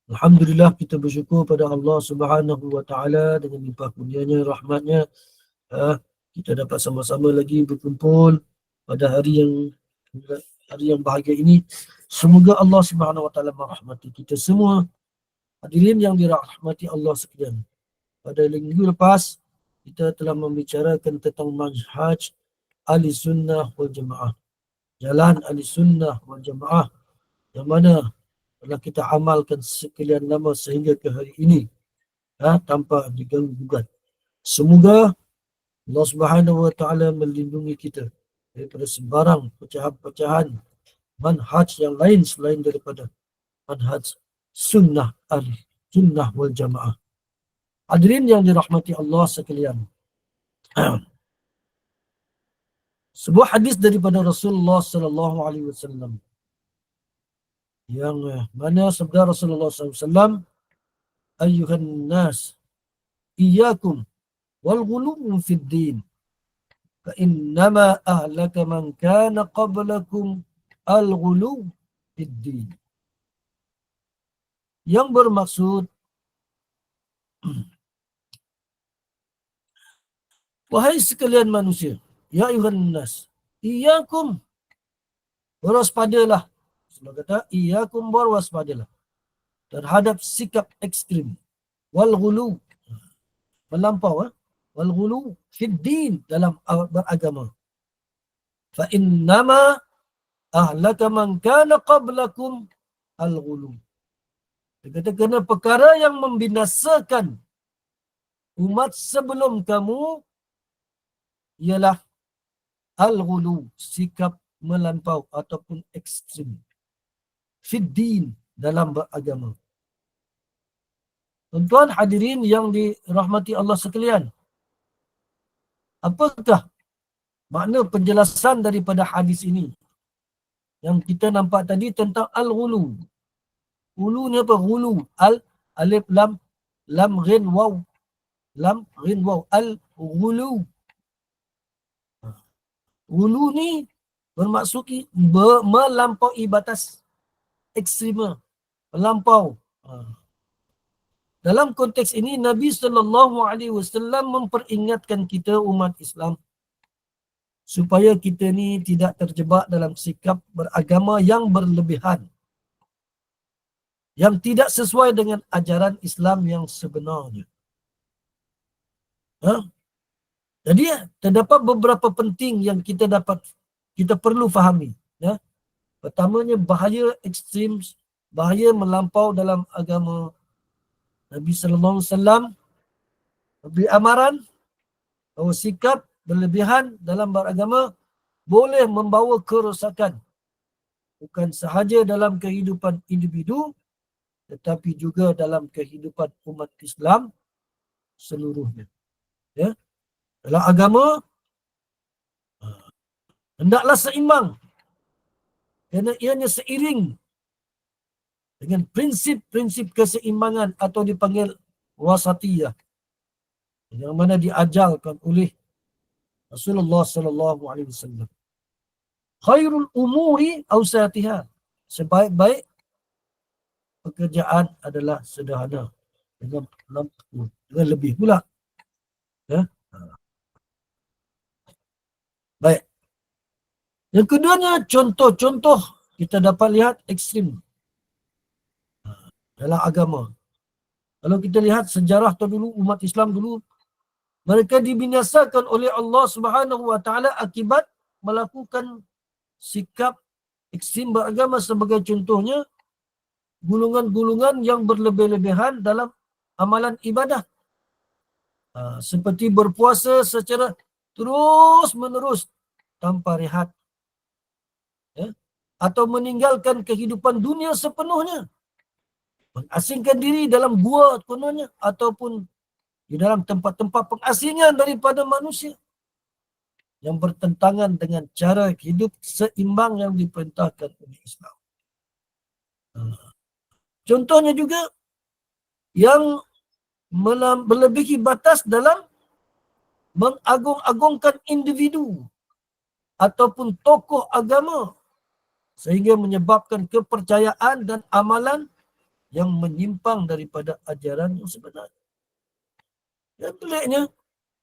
Alhamdulillah, kita bersyukur pada Allah Subhanahu wa taala dengan limpah kurnianya, rahmatnya. ah, Kita dapat sama-sama lagi berkumpul pada hari yang bahagia ini. Semoga Allah Subhanahu wa taala merahmati kita semua. Hadirin yang dirahmati Allah sekalian. Pada minggu lepas kita telah membicarakan tentang manhaj Ahli Sunnah wal Jamaah. Jalan Ahli Sunnah wal Jamaah yang mana telah kita amalkan sekian lama sehingga ke hari ini, tanpa diganggu gugat. Semoga Allah Subhanahu wa taala melindungi kita daripada sembarang pecahan-pecahan manhaj yang lain selain daripada manhaj sunnah ahli sunnah wal jamaah. Hadirin yang dirahmati Allah sekalian. Sebuah hadis daripada Rasulullah sallallahu alaihi wasallam yang mana sabda Rasulullah sallallahu alaihi wasallam, ayyuhan nas iyyakum wal ghuluw fid din fa innama ahlaka man kana qablakum al ghuluw fid din. Yang bermaksud, wahai sekalian manusia, ya ayuhan nas, iyyakum, berwaspadalah. Rasulullah kata, iyyakum, berwaspadalah terhadap sikap ekstrim, wal ghulu, melampau, wal ghulu fid din, dalam beragama. Fa innama ahlaka man kana qablakum al ghulu. Dia kata kerana perkara yang membinasakan umat sebelum kamu ialah al-ghulu, sikap melampau ataupun ekstrim, fiddin, dalam beragama. Tuan-tuan hadirin yang dirahmati Allah sekalian, apakah makna penjelasan daripada hadis ini yang kita nampak tadi tentang al-ghulu? Ghulu ni apa? Ghulu, alif lam ghin waw, al-ghulu. Ghulu ni bermaksud melampaui batas, ekstrema, melampau. Dalam konteks ini Nabi SAW memperingatkan kita umat Islam supaya kita ni tidak terjebak dalam sikap beragama yang berlebihan, yang tidak sesuai dengan ajaran Islam yang sebenarnya. Jadi terdapat beberapa penting yang kita perlu fahami. Pertamanya, bahaya ekstrim, bahaya melampau dalam agama. Nabi sallallahu alaihi wasallam beri amaran bahawa sikap berlebihan dalam beragama boleh membawa kerosakan, bukan sahaja dalam kehidupan individu tetapi juga dalam kehidupan umat Islam seluruhnya. Dalam agama hendaklah seimbang, kerana ianya seiring dengan prinsip-prinsip keseimbangan atau dipanggil wasatiyah, yang mana diajarkan oleh Rasulullah sallallahu alaihi wasallam. Khairul umuri awsatiha, sebaik-baik pekerjaan adalah sederhana, dengan lebih pula. Baik. Yang keduanya, contoh-contoh kita dapat lihat ekstrim dalam agama. Kalau kita lihat sejarah dulu, umat Islam dulu, mereka dibinasakan oleh Allah Subhanahu wa taala akibat melakukan sikap ekstrim beragama. Sebagai contohnya, gulungan-gulungan yang berlebih-lebihan dalam amalan ibadah. Seperti berpuasa secara terus-menerus tanpa rehat. Atau meninggalkan kehidupan dunia sepenuhnya, mengasingkan diri dalam gua kononnya, ataupun di dalam tempat-tempat pengasingan daripada manusia, yang bertentangan dengan cara hidup seimbang yang diperintahkan oleh Islam. Contohnya juga yang melebihi batas dalam mengagung-agungkan individu ataupun tokoh agama sehingga menyebabkan kepercayaan dan amalan yang menyimpang daripada ajaran yang sebenar. Yang peliknya,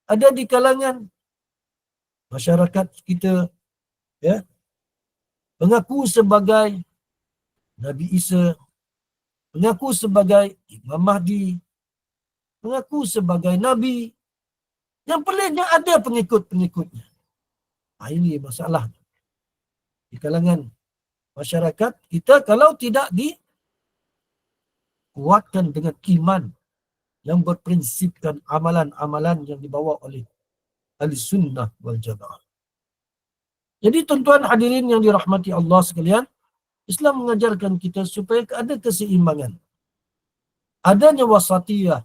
ada di kalangan masyarakat kita, ya, mengaku sebagai Nabi Isa, mengaku sebagai Imam Mahdi, mengaku sebagai Nabi. Yang peliknya ada pengikut-pengikutnya. Ini masalah di kalangan masyarakat kita kalau tidak dikuatkan dengan iman yang berprinsipkan amalan-amalan yang dibawa oleh ahli sunnah wal jamaah. Jadi tuan-tuan hadirin yang dirahmati Allah sekalian, Islam mengajarkan kita supaya ada keseimbangan. Adanya wasatiyah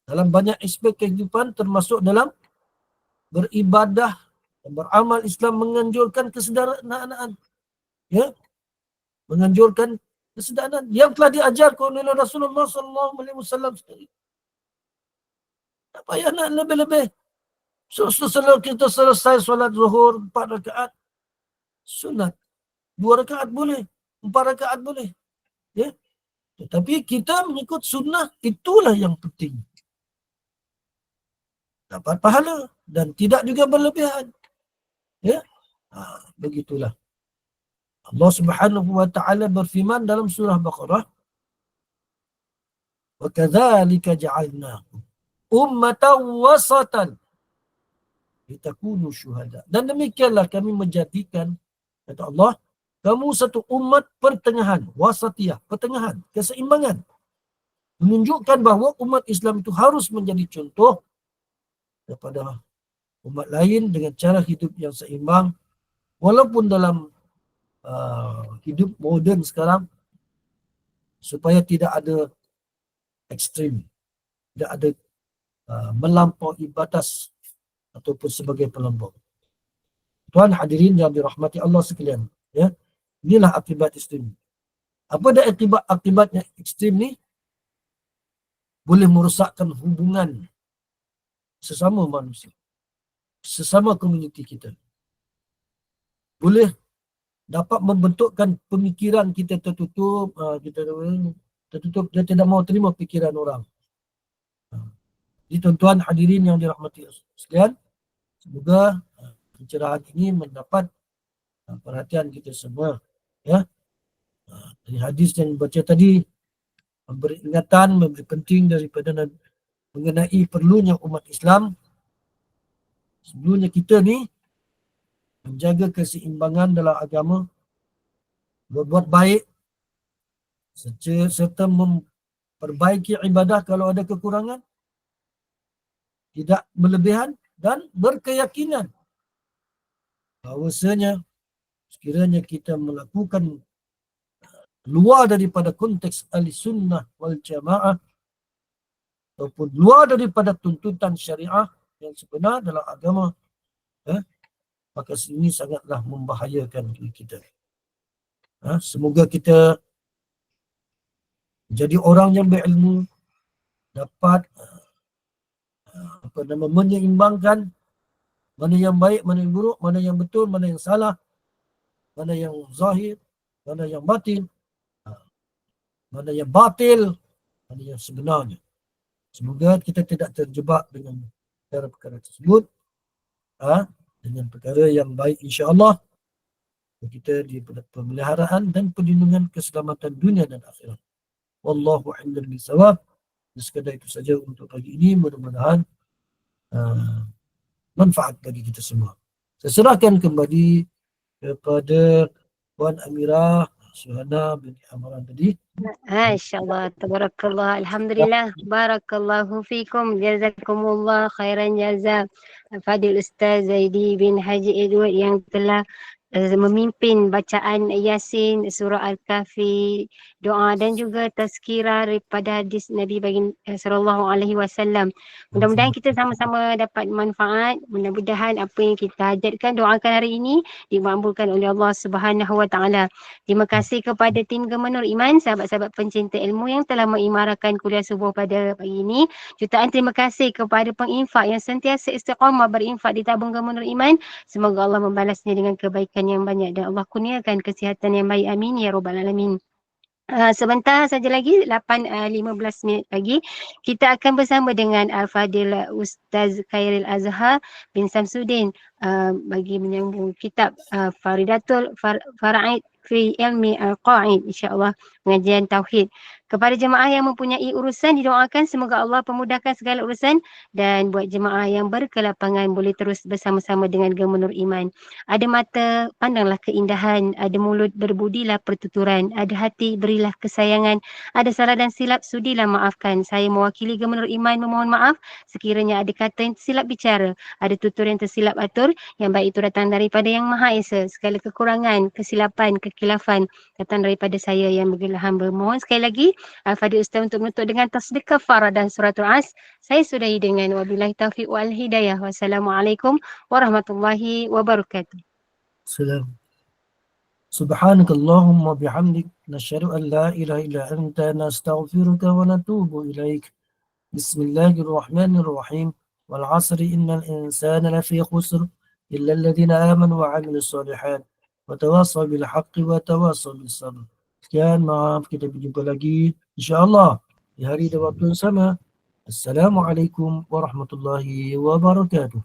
dalam banyak aspek kehidupan, termasuk dalam beribadah dan beramal. Islam menganjurkan kesederhanaan, ya, menganjurkan kesederhanaan yang telah diajarkan oleh Rasulullah SAW sendiri. Tak payah nak lebih-lebih. Setelah kita selesai solat zuhur 4 rakaat, sunat 2 rakaat boleh, 4 rakaat boleh, ya. Tetapi kita mengikut sunnah, itulah yang penting. Dapat pahala dan tidak juga berlebihan, ya. Begitulah. Allah Subhanahu wa taala berfirman dalam surah Baqarah, "Wa kadzalika ja'alnakum ummatan wasatan litakunu syuhada." Dan demikianlah kami menjadikan, kata Allah, kamu satu umat pertengahan, wasatiyah, pertengahan, keseimbangan. Menunjukkan bahawa umat Islam itu harus menjadi contoh kepada umat lain dengan cara hidup yang seimbang. Walaupun dalam hidup moden sekarang, supaya tidak ada ekstrim, tidak ada melampaui batas ataupun sebagai pelampau. Tuan hadirin yang dirahmati Allah sekalian, ya, inilah akibat ekstrim. Apa dah akibatnya ekstrim ni? Boleh merosakkan hubungan sesama manusia, sesama komuniti kita. Boleh dapat membentukkan pemikiran kita tertutup, dia tidak mau terima pikiran orang. Jadi tuan-tuan hadirin yang dirahmati sekalian, semoga pencerahan ini mendapat perhatian kita semua, ya. Dari hadis yang baca tadi, memberi ingatan, memberi penting daripada mengenai perlunya umat Islam. Sebelumnya kita ni menjaga keseimbangan dalam agama, berbuat baik serta memperbaiki ibadah kalau ada kekurangan, tidak berlebihan, dan berkeyakinan bahawasanya sekiranya kita melakukan luar daripada konteks ahli sunnah wal jamaah ataupun luar daripada tuntutan syariah yang sebenar dalam agama, maka ini sangatlah membahayakan kita. Semoga kita jadi orang yang berilmu, dapat menyeimbangkan mana yang baik, mana yang buruk, mana yang betul, mana yang salah, mana yang zahir, mana yang batin, mana yang batil, mana yang sebenarnya. Semoga kita tidak terjebak dengan perkara tersebut, dengan perkara yang baik, insya-Allah kita diberi pemeliharaan dan perlindungan keselamatan dunia dan akhirat. Wallahu a'lam bishawab. Sekadar itu saja untuk pagi ini, mudah-mudahan manfaat bagi kita semua. Saya serahkan kembali kepada Puan Amirah Syuhana binti Amran tadi. InsyaAllah, tabarakallah, alhamdulillah, barakallahu fikum, jazakumullah khairan jazak Fadil Ustaz Zaidi bin Haji Edward yang telah memimpin bacaan Yasin, surah Al-Kahfi, doa dan juga tazkirah daripada hadis Nabi sallallahu alaihi wasallam. Mudah-mudahan kita sama-sama dapat manfaat. Mudah-mudahan apa yang kita hajatkan, doakan hari ini dimakbulkan oleh Allah Subhanahu wa taala. Terima kasih kepada tim Gemma Nur Iman, sahabat-sahabat pencinta ilmu yang telah mengimarahkan kuliah subuh pada pagi ini. Jutaan terima kasih kepada penginfak yang sentiasa istiqamah berinfak di tabung Gemma Nur Iman. Semoga Allah membalasnya dengan kebaikan yang banyak dan Allah kurniakan kesihatan yang baik. Amin ya rabbal alamin. Sebentar saja lagi, 8.15 minit lagi, kita akan bersama dengan Al-Fadil Ustaz Khairil Azhar bin Samsudin bagi menyambung kitab Faraid fi Ilmi Al-Qaid, insya-Allah pengajian tauhid. Kepada jemaah yang mempunyai urusan, didoakan semoga Allah pemudahkan segala urusan, dan buat jemaah yang berkelapangan boleh terus bersama-sama dengan Gemenur Iman. Ada mata, pandanglah keindahan. Ada mulut, berbudilah pertuturan. Ada hati, berilah kesayangan. Ada salah dan silap, sudilah maafkan. Saya mewakili Gemenur Iman memohon maaf sekiranya ada kata yang tersilap bicara, ada tutur yang tersilap atur. Yang baik itu datang daripada Yang Maha Esa. Segala kekurangan, kesilapan, kekilafan datang daripada saya yang bergelah hamba. Mohon sekali lagi Al-Fadhil Ustaz untuk menutup dengan tasbih kafarah dan suratul As. Saya sudahi dengan wabillahi taufiq wal hidayah. Wassalamualaikum warahmatullahi wabarakatuh. Salam. سبحانك اللهم وبحمدك نشهد أن لا إله إلا أنت نستغفرك ونتوب إليك بسم الله الرحمن الرحيم والعصر إن الإنسان لفي خسر إلا الذين آمنوا وعملوا الصالحات وتواصوا بالحق وتواصوا بالصبر. Sekian, maaf, kita berjumpa lagi insyaAllah di hari dan waktu yang sama. Assalamualaikum warahmatullahi wabarakatuh.